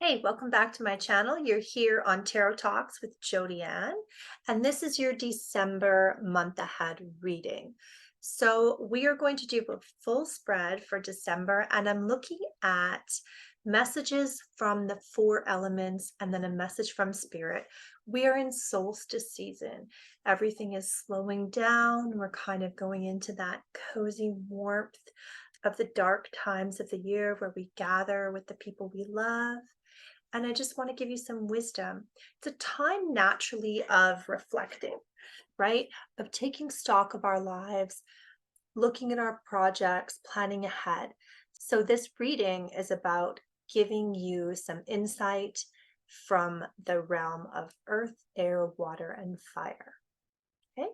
Hey, welcome back to my channel. You're here on Tarot Talks with Jodi Anne, and this is your December month ahead reading. So we are going to do a full spread for December, and I'm looking at messages from the four elements and then a message from spirit. We are in solstice season. Everything is slowing down. We're kind of going into that cozy warmth of the dark times of the year where we gather with the people we love. And I just want to give you some wisdom. It's a time naturally of reflecting, right? Of taking stock of our lives, looking at our projects, planning ahead. So this reading is about giving you some insight from the realm of earth, air, water, and fire. Okay,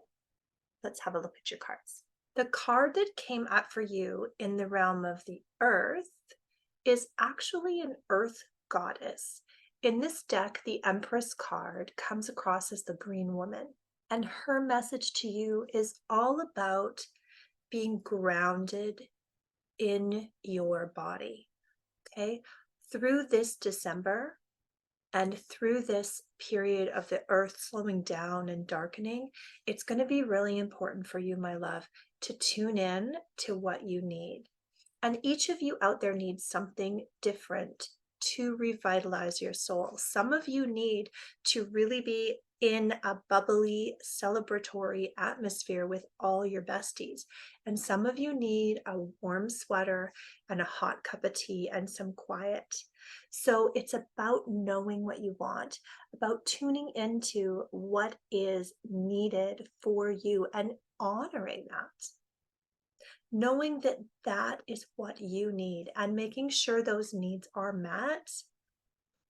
let's have a look at your cards. The card that came up for you in the realm of the earth is actually an earth goddess. In this deck, the Empress card comes across as the green woman, and her message to you is all about being grounded in your body. Okay, through this December and through this period of the earth slowing down and darkening, it's going to be really important for you, my love, to tune in to what you need. And each of you out there needs something different to revitalize your soul. Some of you need to really be in a bubbly, celebratory atmosphere with all your besties. And some of you need a warm sweater and a hot cup of tea and some quiet. So it's about knowing what you want, about tuning into what is needed for you and honoring that, knowing that that is what you need and making sure those needs are met.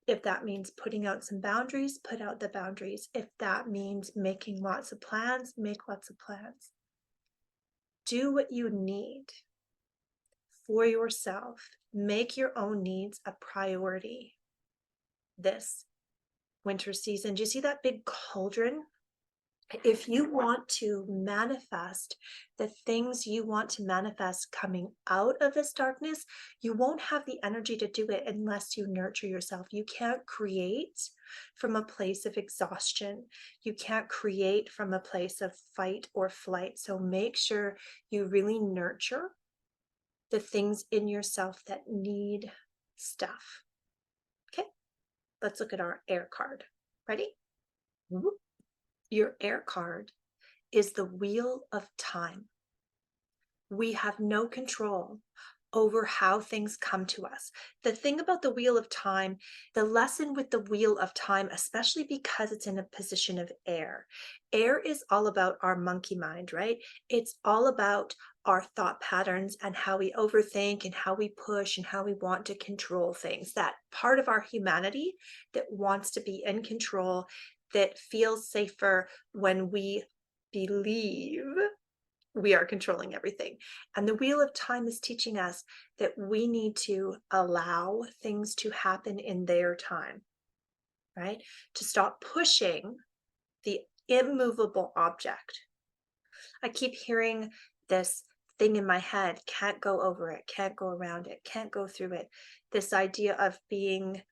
If that means putting out some boundaries, put out the boundaries. If that means making lots of plans, make lots of plans. Do what you need for yourself. Make your own needs a priority this winter season. Do you see that big cauldron? If you want to manifest the things you want to manifest coming out of this darkness, you won't have the energy to do it unless you nurture yourself. You can't create from a place of exhaustion. You can't create from a place of fight or flight. So make sure you really nurture the things in yourself that need stuff. Okay, let's look at our air card. Ready? Your air card is the wheel of time. We have no control over how things come to us. The thing about the wheel of time, the lesson with the wheel of time, especially because it's in a position of air, air is all about our monkey mind, right? It's all about our thought patterns and how we overthink and how we push and how we want to control things. That part of our humanity that wants to be in control, that feels safer when we believe we are controlling everything. And the wheel of time is teaching us that we need to allow things to happen in their time, right? To stop pushing the immovable object. I keep hearing this thing in my head, can't go over it, can't go around it, can't go through it. This idea of being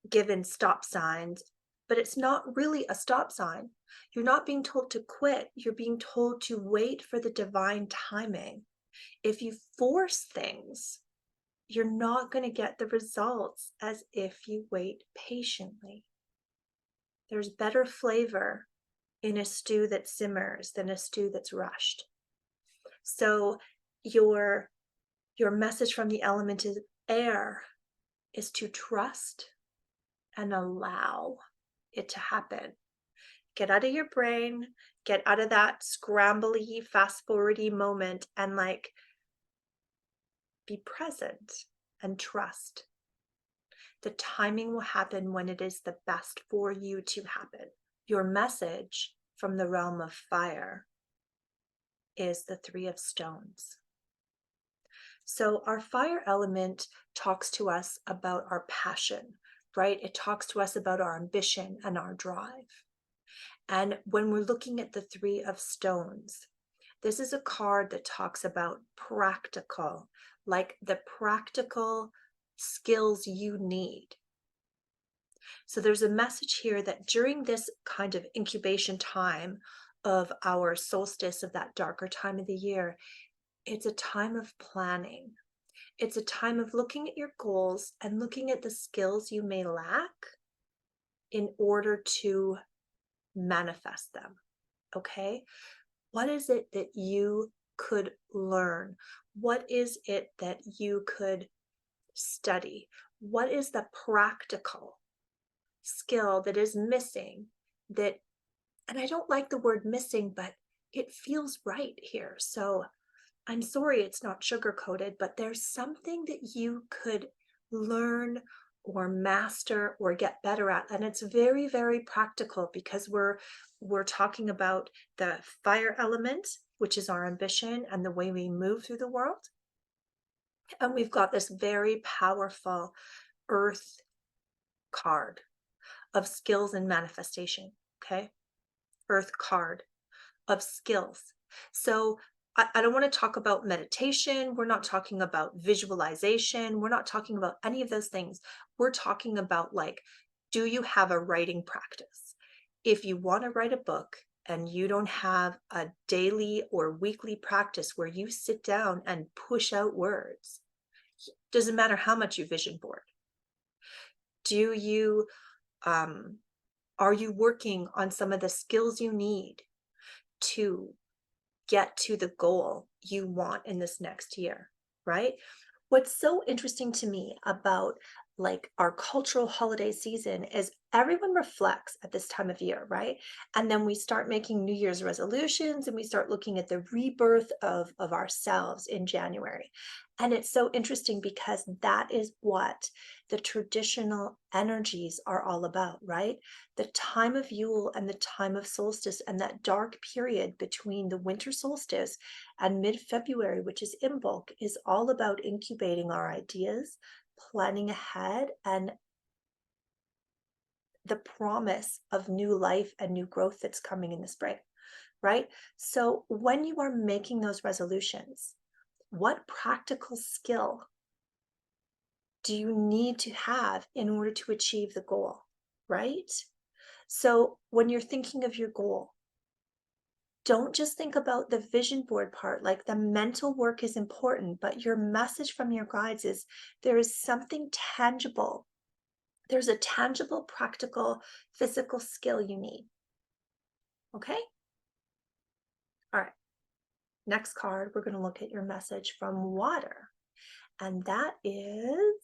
given stop signs, but it's not really a stop sign. You're not being told to quit. You're being told to wait for the divine timing. If you force things, you're not going to get the results as if you wait patiently. There's better flavor in a stew that simmers than a stew that's rushed. So your message from the element of air is to trust and allow it to happen. Get out of your brain, get out of that scrambly, fast forwardy moment and like be present and trust. The timing will happen when it is the best for you to happen. Your message from the realm of fire is the Three of Stones. So our fire element talks to us about our passion, right? It talks to us about our ambition and our drive. And when we're looking at the Three of Stones, this is a card that talks about practical, like the practical skills you need So there's a message here that during this kind of incubation time of our solstice, of that darker time of the year, it's a time of planning. It's a time of looking at your goals and looking at the skills you may lack in order to manifest them. Okay? What is it that you could learn? What is it that you could study? What is the practical skill that is missing that, and I don't like the word missing, but it feels right here. So I'm sorry it's not sugar coated, but there's something that you could learn or master or get better at. And it's very, very practical because we're talking about the fire element, which is our ambition and the way we move through the world. And we've got this very powerful earth card of skills and manifestation. Okay. Earth card of skills. So I don't want to talk about meditation. We're not talking about visualization. We're not talking about any of those things. We're talking about, like, do you have a writing practice? If you want to write a book and you don't have a daily or weekly practice where you sit down and push out words, doesn't matter how much you vision board. Do you, are you working on some of the skills you need to get to the goal you want in this next year, right? What's so interesting to me about, like, our cultural holiday season is everyone reflects at this time of year, right? And then we start making New Year's resolutions and we start looking at the rebirth of ourselves in January. And it's so interesting because that is what the traditional energies are all about, right? The time of Yule and the time of solstice and that dark period between the winter solstice and mid-February, which is Imbolc, is all about incubating our ideas, planning ahead, and the promise of new life and new growth that's coming in the spring, right? So when you are making those resolutions, what practical skill do you need to have in order to achieve the goal, right? So when you're thinking of your goal, don't just think about the vision board part. Like, the mental work is important, but your message from your guides is there is something tangible. There's a tangible, practical, physical skill you need. Okay? All right. Next card, we're going to look at your message from water. And that is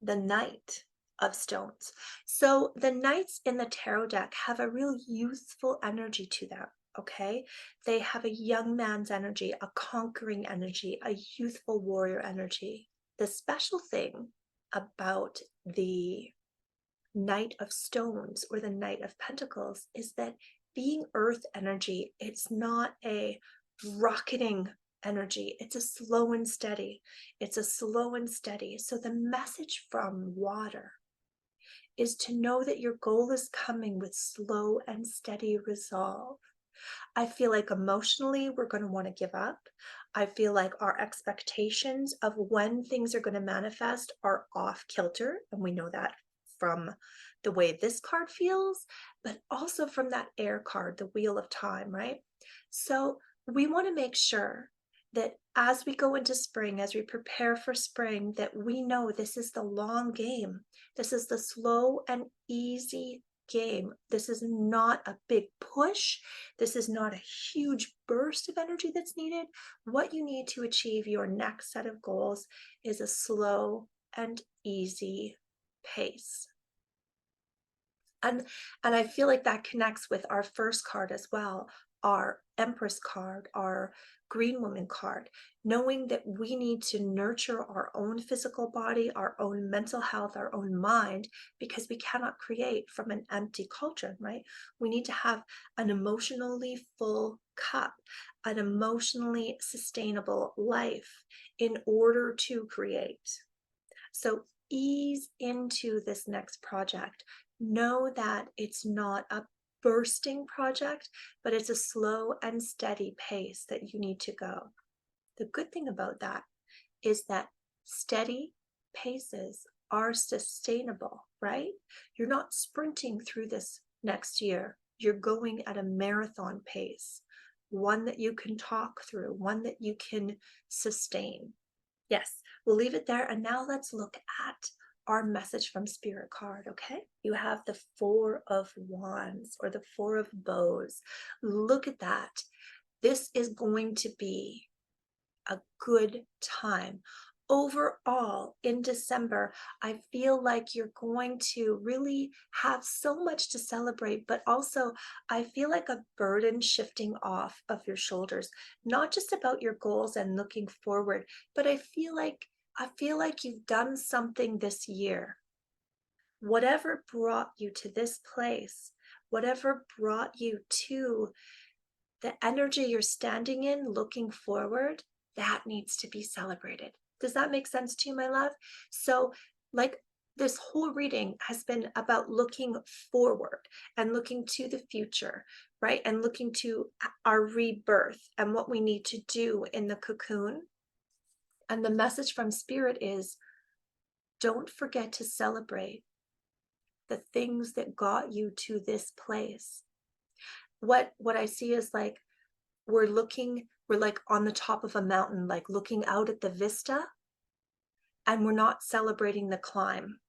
the Knight of Stones. So the knights in the tarot deck have a real youthful energy to them. Okay, they have a young man's energy, a conquering energy, a youthful warrior energy. The special thing about the Knight of Stones or the Knight of Pentacles is that, being earth energy, it's not a rocketing energy. It's a slow and steady. It's a slow and steady. So the message from water is to know that your goal is coming with slow and steady resolve. I feel like emotionally we're going to want to give up. I feel like our expectations of when things are going to manifest are off kilter. And we know that from the way this card feels, but also from that air card, the Wheel of Time, right? So we want to make sure that as we go into spring, as we prepare for spring, that we know this is the long game. This is the slow and easy game. This is not a big push. This is not a huge burst of energy that's needed. What you need to achieve your next set of goals is a slow and easy pace. And I feel like that connects with our first card as well, our Empress card, our Green Woman card, knowing that we need to nurture our own physical body, our own mental health, our own mind, because we cannot create from an empty cauldron, right? We need to have an emotionally full cup, an emotionally sustainable life in order to create. So ease into this next project. Know that it's not a bursting project, but it's a slow and steady pace that you need to go. The good thing about that is that steady paces are sustainable, right? You're not sprinting through this next year. You're going at a marathon pace, one that you can talk through, one that you can sustain. Yes, we'll leave it there. And now let's look at our message from Spirit card, okay? You have the Four of Wands or the Four of Bows. Look at that. This is going to be a good time. Overall, in December, I feel like you're going to really have so much to celebrate, but also I feel like a burden shifting off of your shoulders, not just about your goals and looking forward, but I feel like you've done something this year. Whatever brought you to this place, whatever brought you to the energy you're standing in, looking forward, that needs to be celebrated. Does that make sense to you, my love? So, like, this whole reading has been about looking forward and looking to the future, right? And looking to our rebirth and what we need to do in the cocoon. And the message from Spirit is don't forget to celebrate the things that got you to this place. What I see is like we're like on the top of a mountain, like looking out at the vista, and we're not celebrating the climb.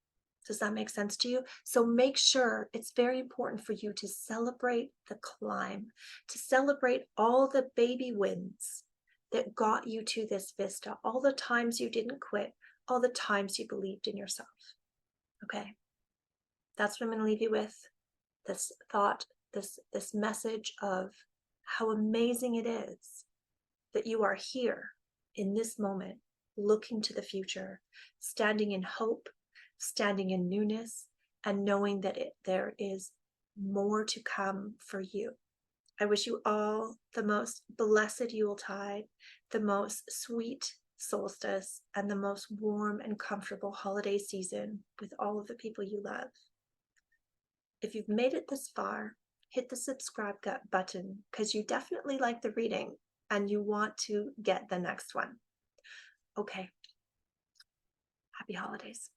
Does that make sense to you? So make sure, it's very important for you to celebrate the climb, to celebrate all the baby wins that got you to this vista, all the times you didn't quit, all the times you believed in yourself. Okay, that's what I'm going to leave you with. This thought, this message of how amazing it is that you are here in this moment, looking to the future, standing in hope, standing in newness, and knowing that there is more to come for you. I wish you all the most blessed Yuletide, the most sweet solstice, and the most warm and comfortable holiday season with all of the people you love. If you've made it this far, hit the subscribe button because you definitely like the reading and you want to get the next one. Okay. Happy holidays.